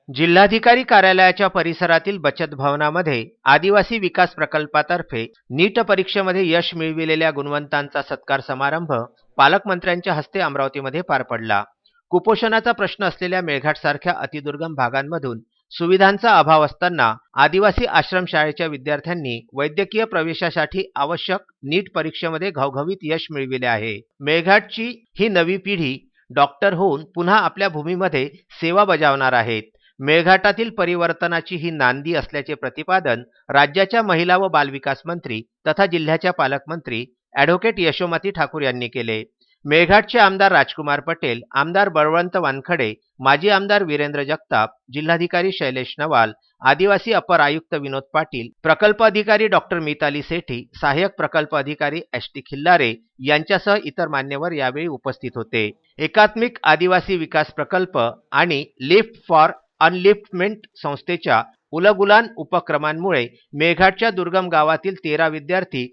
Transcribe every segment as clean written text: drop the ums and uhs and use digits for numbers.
जिल्हाधिकारी कार्यालयाच्या परिसरातील बचत भवनामध्ये आदिवासी विकास प्रकल्पातर्फे नीट परीक्षेमध्ये यश मिळविलेल्या गुणवंतांचा सत्कार समारंभ पालकमंत्र्यांच्या हस्ते अमरावतीमध्ये पार पडला. कुपोषणाचा प्रश्न असलेल्या मेळघाटसारख्या अतिदुर्गम भागांमधून सुविधांचा अभाव असताना आदिवासी आश्रमशाळेच्या विद्यार्थ्यांनी वैद्यकीय प्रवेशासाठी आवश्यक नीट परीक्षेमध्ये घवघवीत यश मिळविले आहे. मेळघाटची ही नवी पिढी डॉक्टर होऊन पुन्हा आपल्या भूमीमध्ये सेवा बजावणार आहेत. मेळघाटातील परिवर्तनाची ही नांदी असल्याचे प्रतिपादन राज्याच्या महिला व बालविकास मंत्री तथा जिल्ह्याच्या पालकमंत्री ॲडव्होकेट यशोमती ठाकूर यांनी केले. मेळघाटचे आमदार राजकुमार पटेल, आमदार बळवंत वानखडे, माजी आमदार वीरेंद्र जगताप, जिल्हाधिकारी शैलेश नवाल, आदिवासी अपर आयुक्त विनोद पाटील, प्रकल्प अधिकारी डॉक्टर मिताली सेठी, सहाय्यक प्रकल्प अधिकारी एस.टी. खिल्लारे यांच्यासह इतर मान्यवर यावेळी उपस्थित होते. एकात्मिक आदिवासी विकास प्रकल्प आणि लिफ्ट फॉर अनलिफ्टमेंट संस्थेच्या उलगुलान उपक्रमांमुळे मेळघाटच्या दुर्गम गावातील 13 विद्यार्थी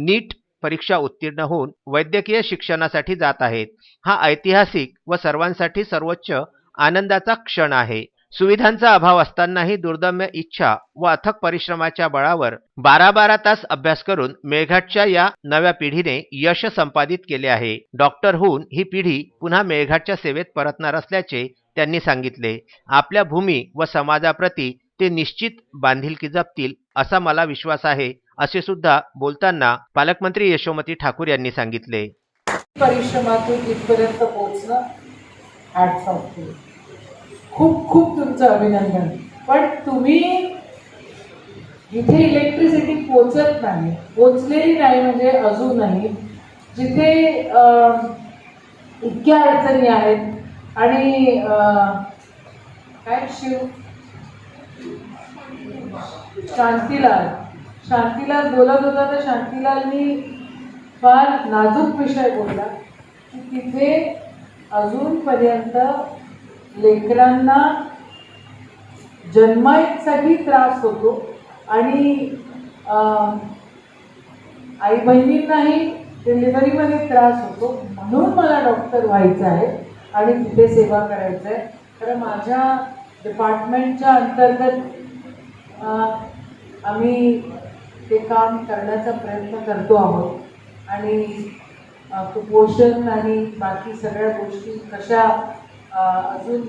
नीट परीक्षा उत्तीर्ण होऊन वैद्यकीय शिक्षणासाठी जात आहेत. हा ऐतिहासिक व सर्वांसाठी सर्वोच्च आनंदाचा क्षण आहे. सुविधांचा अभाव असतानाही दुर्दम्य इच्छा व अथक परिश्रमाच्या बळावर 12-12 तास अभ्यास करून मेळघाटच्या या नव्या पिढीने यश संपादित केले आहे. डॉक्टर होऊन ही पिढी पुन्हा मेळघाटच्या सेवेत परतणार असल्याचे त्यांनी सांगितले. आपल्या भूमी व समाजाप्रती ते निश्चित बांधिलकी जपतील असा मला विश्वास आहे, असे सुद्धा बोलताना पालकमंत्री यशोमती ठाकूर यांनी सांगितले. परिश्रमातून इथपर्यंत पोहोचणं हॅट्स ऑफ टू. खूप खूप तुमचं अभिनंदन. पण तुम्ही जिथे इलेक्ट्रिसिटी पोचलेली नाही म्हणजे अजूनही जिथे इतक्या अडचणी आहेत आणि काय शांतीलाल बोलत होता तर शांतीलालनी फार नाजूक विषय बोलला की तिथे अजूनपर्यंत लेकरांना जन्मासाठी त्रास होतो आणि आई बहिणींनाही डिलिव्हरीमध्ये त्रास होतो. म्हणून मला डॉक्टर व्हायचं आहे आणि तिथे सेवा करायचं आहे. कारण माझ्या डिपार्टमेंटच्या अंतर्गत आम्ही ते काम करण्याचा प्रयत्न करतो आहोत आणि कुपोषण आणि बाकी सगळ्या गोष्टी कशा अजून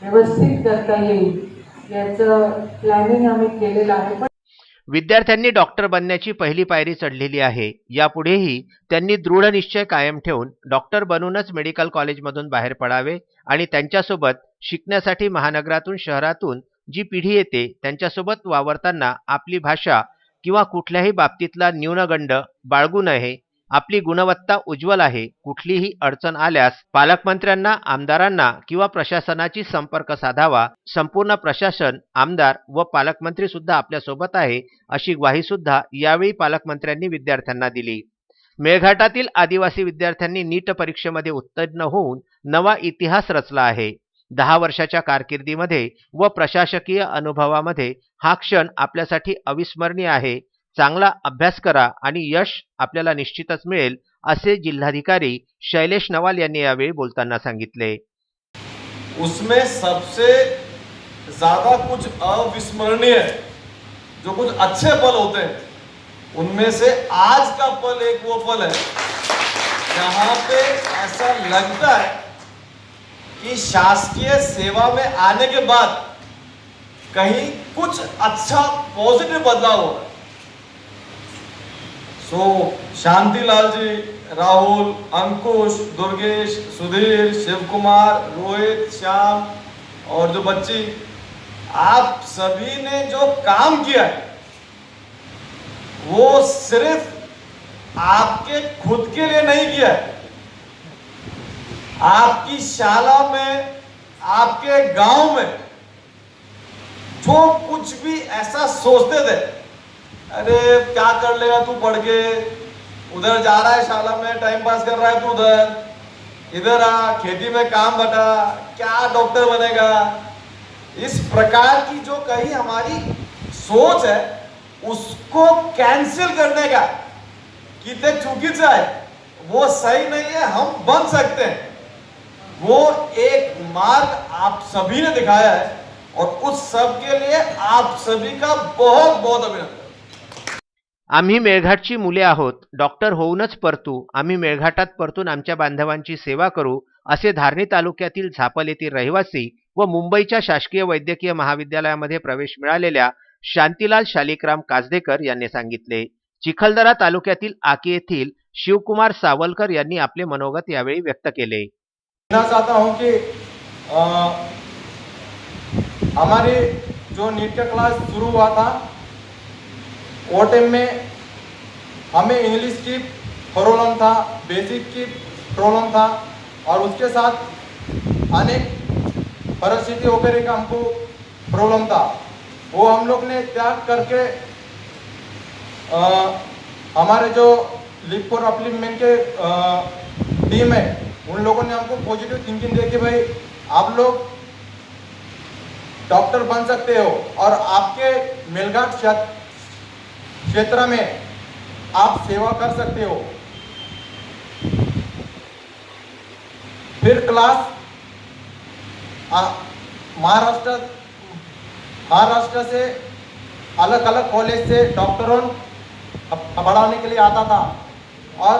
व्यवस्थित करता येईल याचं प्लॅनिंग आम्ही केलेलं आहे. विद्यार्थ्यांनी डॉक्टर बनण्याची पहिली पायरी चढलेली आहे. यापुढेही त्यांनी दृढ निश्चय कायम ठेवून डॉक्टर बनूनच मेडिकल कॉलेजमधून बाहेर पडावे आणि त्यांच्यासोबत शिकण्यासाठी महानगरातून शहरातून जी पिढी येते त्यांच्यासोबत वावरताना आपली भाषा किंवा कुठल्याही बाबतीतला न्यूनगंड बाळगू नये. आपली गुणवत्ता उज्ज्वल आहे. कुठलीही अडचण आल्यास पालकमंत्र्यांना, आमदारांना किंवा प्रशासनाची संपर्क साधावा. संपूर्ण प्रशासन, आमदार व पालकमंत्री सुद्धा आपल्या सोबत आहे, अशी ग्वाही सुद्धा यावेळी पालकमंत्र्यांनी विद्यार्थ्यांना दिली. मेळघाटातील आदिवासी विद्यार्थ्यांनी नीट परीक्षेमध्ये उत्तीर्ण होऊन नवा इतिहास रचला आहे. 10 वर्षाच्या कारकिर्दीमध्ये व प्रशासकीय अनुभवामध्ये हा क्षण आपल्यासाठी अविस्मरणीय आहे. चांगला अभ्यास करा आणि यश आपल्याला निश्चितच मिळेल, असे जिल्हाधिकारी शैलेश नवाल यांनी यावेळी बोलताना सांगितले. उसमें सबसे ज्यादा कुछ अविस्मरणीय जो कुछ अच्छे पल होते हैं उनमें से आज का पल एक वो पल है जहां पे ऐसा लगता है कि शासकीय सेवा में आने के बाद कहीं कुछ अच्छा पॉजिटिव बदलाव हो. सो शांतिलाल जी, राहुल, अंकुश, दुर्गेश, सुधीर, शिवकुमार, रोहित, श्याम और जो बच्ची, आप सभी ने जो काम किया है वो सिर्फ आपके खुद के लिए नहीं किया है. आपकी शाला में, आपके गांव में जो कुछ भी ऐसा सोचते थे, अरे क्या कर लेगा तू पढ़ के, उधर जा रहा है शाला में टाइम पास कर रहा है तू, इधर आ खेती में काम बटा, क्या डॉक्टर बनेगा, इस प्रकार की जो कहीं हमारी सोच है उसको कैंसिल करने का कि ते चुकीचं आहे, वो सही नहीं है, हम बन सकते हैं, वो एक मार्ग आप सभी ने दिखाया है. और उस सब के लिए आप सभी का बहुत बहुत अभिनंदन। आम्ही मेळघाटची मुले आहोत, डॉक्टर होऊनच परतू, आम्ही मेळघाटात परतून आमच्या बांधवांची सेवा करू, असे धारणी तालुक्यातील झापल येथील रहिवासी व मुंबईच्या शासकीय वैद्यकीय महाविद्यालयामध्ये प्रवेश मिळालेल्या शांतीलाल शालिकराम काजदेकर यांनी सांगितले. चिखलदरा तालुक्यातील आकी येथील शिवकुमार सावलकर यांनी आपले मनोगत यावेळी व्यक्त केले. कहना चाहता हूँ कि हमारी जो नीट का क्लास शुरू हुआ था वो टाइम में हमें इंग्लिश की प्रॉब्लम था, बेसिक की प्रॉब्लम था और उसके साथ अनेक परिस्थिति वगैरह का हमको प्रॉब्लम था। वो हम लोग ने त्याग करके हमारे जो lip for upliftment K team है उन लोगों ने हमको पॉजिटिव थिंकिंग दे कि भाई आप लोग डॉक्टर बन सकते हो और आपके मेलघाट क्षेत्र में आप सेवा कर सकते हो। फिर क्लास महाराष्ट्र से अलग अलग कॉलेज से डॉक्टरों पढ़ाने के लिए आता था और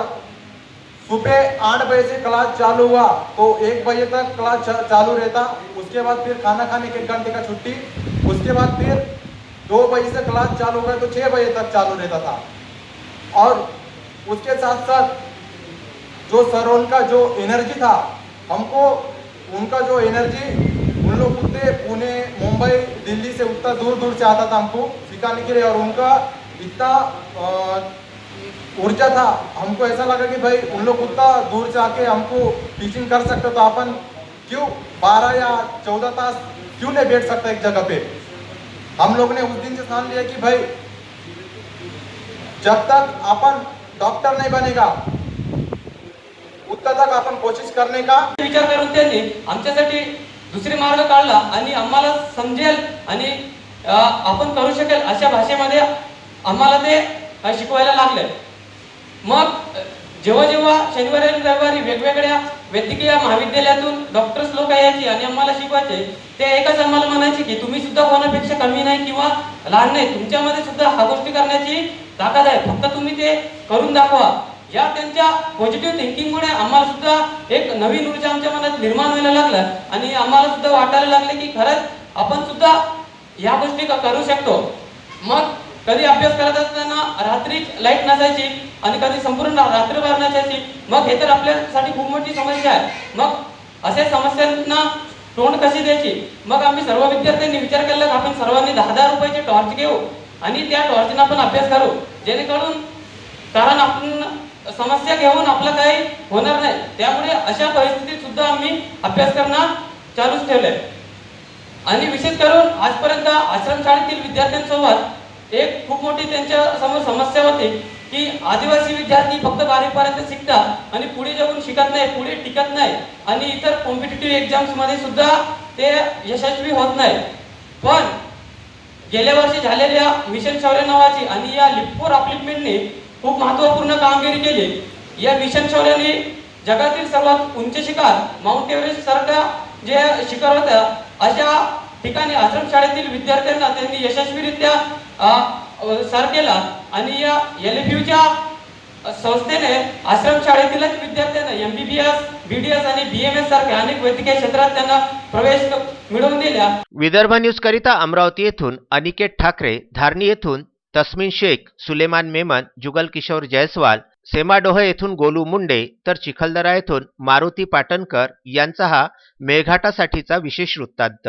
सुबह 8 बजे से क्लास चालू हुआ तो 1 बजे तक क्लास चालू रहता। उसके बाद फिर खाना खाने के 1 घंटे का छुट्टी, उसके बाद फिर 2 बजे से क्लास चालू हुआ तो 6 बजे तक चालू रहता था। और उसके साथ साथ जो सरों का जो एनर्जी था, हमको उनका जो एनर्जी उन लोग उतने पुणे, मुंबई, दिल्ली से उतना दूर दूर से आता था हमको सिखाने के लिए और उनका इतना ऊर्जा था। हमको ऐसा लगा कि भाई उन लोग उतना दूर से आके हमको टीचिंग कर सकते तो अपन क्यों 12 या 14 तास क्यों नहीं बैठ सकता एक जगह पे। हम लोग ने उस दिन से ठान लिया कि भाई जब तक अपन डॉक्टर नहीं बनेगा उतना तक आपण कोशिश करणे का विचार करून त्यांनी आमच्यासाठी दुसरे मार्ग काढला आणि आम्हाला समजेल आणि आपण करू शकेल अशा भाषेमध्ये आम्हाला ते शिकवायला लागले। मग जेव्हा जेव्हा शनिवारी आणि रविवारी वेगवेगळ्या वैद्यकीय महाविद्यालयातून डॉक्टर्स लोक यायचे आणि आम्हाला शिकवायचे, ते एकच आम्हाला म्हणायचे की तुम्ही सुद्धा कोणापेक्षा कमी नाही किंवा लहान नाही, तुमच्यामध्ये सुद्धा ह्या गोष्टी करण्याची ताकद आहे, फक्त तुम्ही ते करून दाखवा। या त्यांच्या पॉझिटिव्ह थिंकिंगमुळे आम्हाला सुद्धा एक नवीन ऊर्जा आमच्या मनात निर्माण व्हायला लागला आणि आम्हाला सुद्धा वाटायला लागले की खरंच आपण सुद्धा या गोष्टी करू शकतो। मग कधी अभ्यास करत असताना रात्री लाईट नसायची आणि कधी संपूर्ण रात्रभर नसायची, मग हे तर आपल्यासाठी खूप मोठी समस्या आहे। मग अशा समस्यांना तोंड कशी द्यायची, मग आम्ही सर्व विद्यार्थ्यांनी विचार केला की आपण सर्वांनी 10,000 रुपयाचे टॉर्च घेऊ आणि त्या टॉर्चने आपण अभ्यास करू, जेणेकरून कारण आपण समस्या घेऊन आपलं काही होणार नाही। त्यामुळे अशा परिस्थितीत सुद्धा आम्ही अभ्यास करणं चालूच ठेवलंय आणि विशेष करून आजपर्यंत आश्रमशाळेतील विद्यार्थ्यांसोबत एक खूप मोठी त्यांच्या समोर समस्या होती की आदिवासी विद्यार्थी फक्त 12वी पर्यंत शिकतात आणि पुढे जाऊन शिकत नाही, पुढे टिकत नाही आणि इतर कॉम्पिटिटिव्ह एक्झाम्स मध्ये सुद्धा ते यशस्वी होत नाही। पण गेल्या वर्षी झालेल्या मिशन शौर्य नावाची आणि या लिप फॉर अपलिफ्टमेंटने खूप महत्त्वपूर्ण कामगिरी केली। या मिशन शौर्याने जगातील सर्वात उंच शिखर माउंट एव्हरेस्ट सारख्या जे शिखर होत्या अशा ठिकाणी आश्रमशाळेतील विद्यार्थ्यांना त्यांनी यशस्वीरित्या सर केला आणि या LFUच्या संस्थेने आश्रमशाळेतील विद्यार्थ्यांना MBBS, BDS आणि BMS सारख्या अनेक वैद्यकीय क्षेत्रात त्यांना प्रवेश मिळवून दिला। विदर्भ न्यूज करिता अमरावती येथून अनिकेत ठाकरे, धारणी येथून तस्मीन शेख, सुलेमान मेमन, जुगल किशोर जयस्वाल, सेमाडोह येथून गोलू मुंडे तर चिखलदरा येथून मारुती पाटणकर यांचा हा मेळघाटासाठीचा विशेष वृत्तांत।